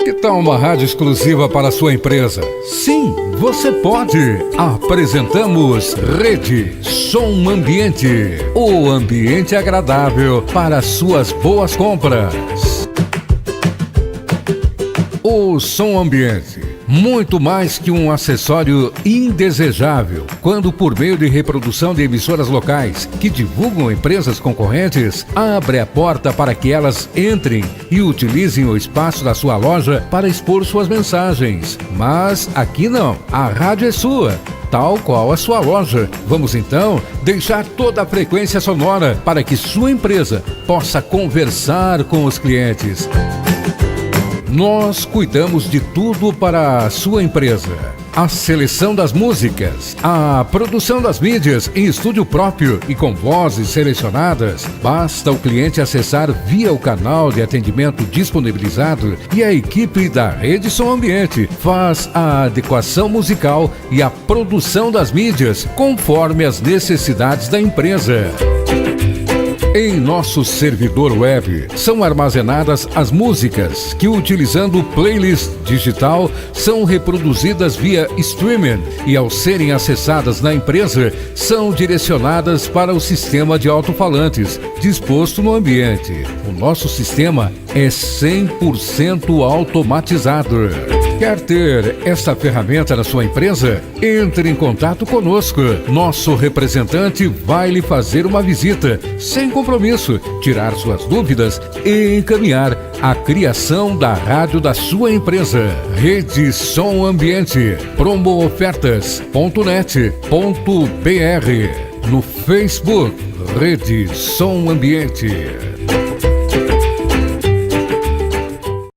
Que tal uma rádio exclusiva para a sua empresa? Sim, você pode! Apresentamos Rede Som Ambiente, o ambiente agradável para suas boas compras. O som ambiente, muito mais que um acessório indesejável, quando por meio de reprodução de emissoras locais que divulgam empresas concorrentes, abre a porta para que elas entrem e utilizem o espaço da sua loja para expor suas mensagens. Mas aqui não, a rádio é sua, tal qual a sua loja. Vamos então deixar toda a frequência sonora para que sua empresa possa conversar com os clientes. Nós cuidamos de tudo para a sua empresa. A seleção das músicas, a produção das mídias em estúdio próprio e com vozes selecionadas. Basta o cliente acessar via o canal de atendimento disponibilizado e a equipe da Rede Som Ambiente faz a adequação musical e a produção das mídias conforme as necessidades da empresa. Em nosso servidor web são armazenadas as músicas que, utilizando playlist digital, são reproduzidas via streaming e, ao serem acessadas na empresa, são direcionadas para o sistema de alto-falantes disposto no ambiente. O nosso sistema é 100% automatizado. Quer ter esta ferramenta na sua empresa? Entre em contato conosco. Nosso representante vai lhe fazer uma visita, sem compromisso, tirar suas dúvidas e encaminhar a criação da rádio da sua empresa. Rede Som Ambiente, promoofertas.net.br. No Facebook, Rede Som Ambiente.